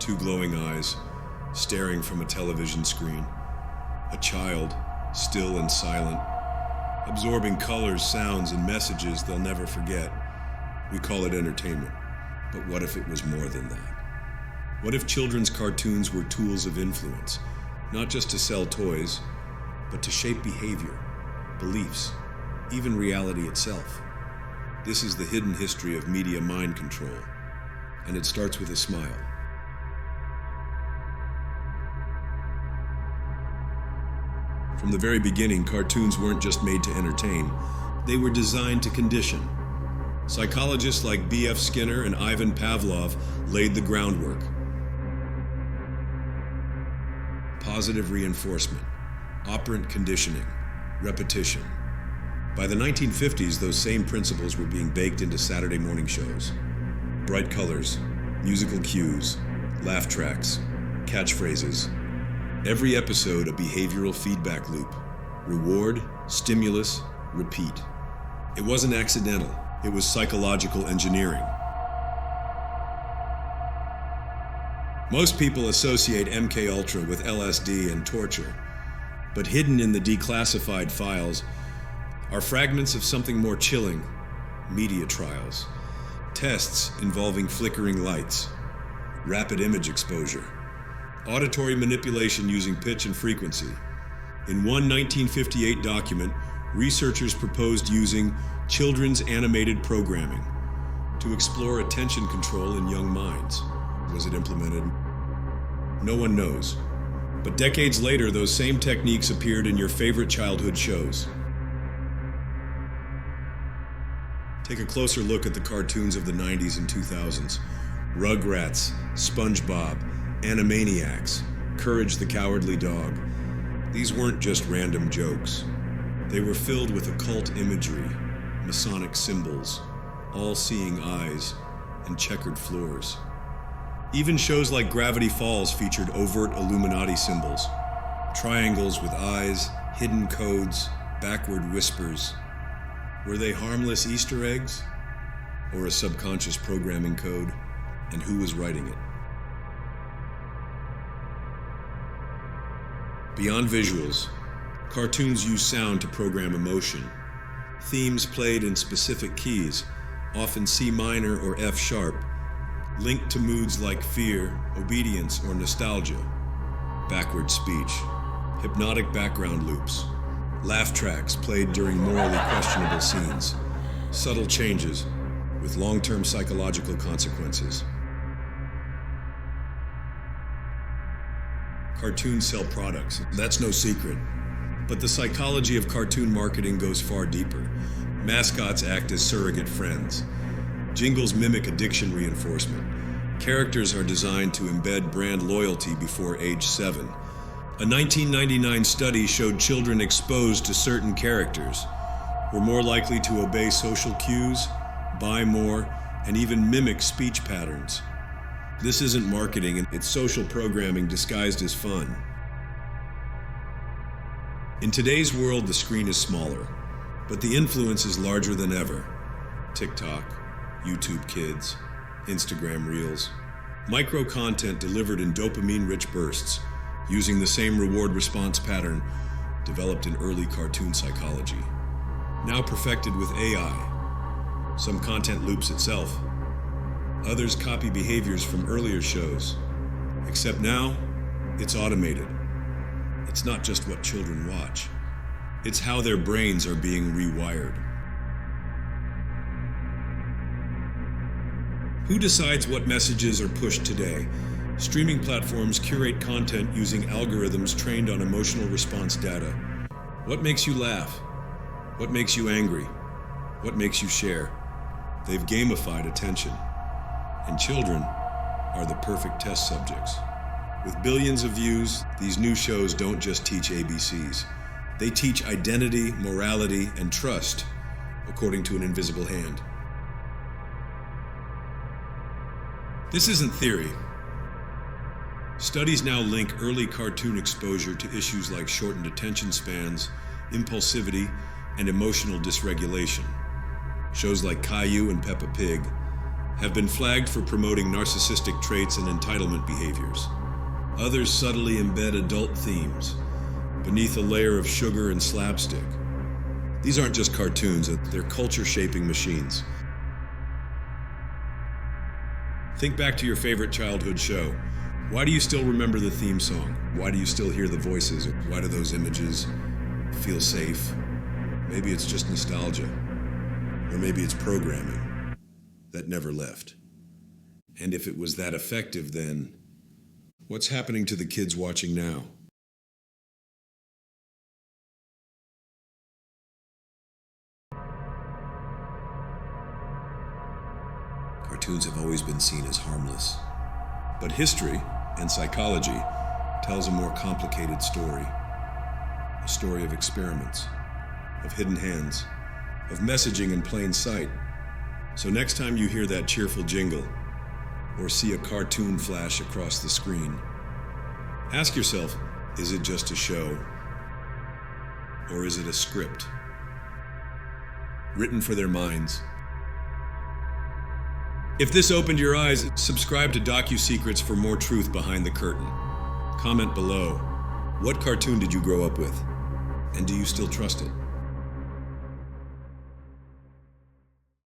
two glowing eyes, staring from a television screen. A child, still and silent, absorbing colors, sounds, and messages they'll never forget. We call it entertainment. But what if it was more than that? What if children's cartoons were tools of influence, not just to sell toys, but to shape behavior, beliefs, even reality itself? This is the hidden history of media mind control, and it starts with a smile. From the very beginning, cartoons weren't just made to entertain, they were designed to condition. Psychologists like B.F. Skinner and Ivan Pavlov laid the groundwork. Positive reinforcement, operant conditioning, repetition. By the 1950s, those same principles were being baked into Saturday morning shows. Bright colors, musical cues, laugh tracks, catchphrases. Every episode a behavioral feedback loop. Reward, stimulus, repeat. It wasn't accidental, it was psychological engineering. Most people associate MKUltra with LSD and torture, but hidden in the declassified files are fragments of something more chilling: media trials, tests involving flickering lights, rapid image exposure, auditory manipulation using pitch and frequency. In one 1958 document, researchers proposed using children's animated programming to explore attention control in young minds. Was it implemented? No one knows. But decades later, those same techniques appeared in your favorite childhood shows. Take a closer look at the cartoons of the 90s and 2000s. Rugrats, SpongeBob, Animaniacs, Courage the Cowardly Dog. These weren't just random jokes. They were filled with occult imagery, Masonic symbols, all-seeing eyes, and checkered floors. Even shows like Gravity Falls featured overt Illuminati symbols, triangles with eyes, hidden codes, backward whispers. Were they harmless Easter eggs, or a subconscious programming code? And who was writing it? Beyond visuals, cartoons use sound to program emotion. Themes played in specific keys, often C minor or F sharp, linked to moods like fear, obedience, or nostalgia. Backward speech, hypnotic background loops, laugh tracks played during morally questionable scenes, subtle changes with long-term psychological consequences. Cartoons sell products, that's no secret. But the psychology of cartoon marketing goes far deeper. Mascots act as surrogate friends. Jingles mimic addiction reinforcement. Characters are designed to embed brand loyalty before age 7. A 1999 study showed children exposed to certain characters were more likely to obey social cues, buy more, and even mimic speech patterns. This isn't marketing, it's social programming disguised as fun. In today's world, the screen is smaller, but the influence is larger than ever. TikTok, YouTube Kids, Instagram Reels. Micro content delivered in dopamine-rich bursts, using the same reward-response pattern developed in early cartoon psychology. Now perfected with AI. Some content loops itself. Others copy behaviors from earlier shows. Except now, it's automated. It's not just what children watch. It's how their brains are being rewired. Who decides what messages are pushed today? Streaming platforms curate content using algorithms trained on emotional response data. What makes you laugh? What makes you angry? What makes you share? They've gamified attention. And children are the perfect test subjects. With billions of views, these new shows don't just teach ABCs. They teach identity, morality, and trust, according to an invisible hand. This isn't theory. Studies now link early cartoon exposure to issues like shortened attention spans, impulsivity, and emotional dysregulation. Shows like Caillou and Peppa Pig have been flagged for promoting narcissistic traits and entitlement behaviors. Others subtly embed adult themes beneath a layer of sugar and slapstick. These aren't just cartoons, they're culture-shaping machines. Think back to your favorite childhood show. Why do you still remember the theme song? Why do you still hear the voices? Why do those images feel safe? Maybe it's just nostalgia, or maybe it's programming that never left. And if it was that effective, then what's happening to the kids watching now? Cartoons have always been seen as harmless. But history and psychology tells a more complicated story. A story of experiments, of hidden hands, of messaging in plain sight. So next time you hear that cheerful jingle, or see a cartoon flash across the screen, ask yourself, is it just a show? Or is it a script? Written for their minds. If this opened your eyes, subscribe to DocuSecrets for more truth behind the curtain. Comment below, what cartoon did you grow up with? And do you still trust it?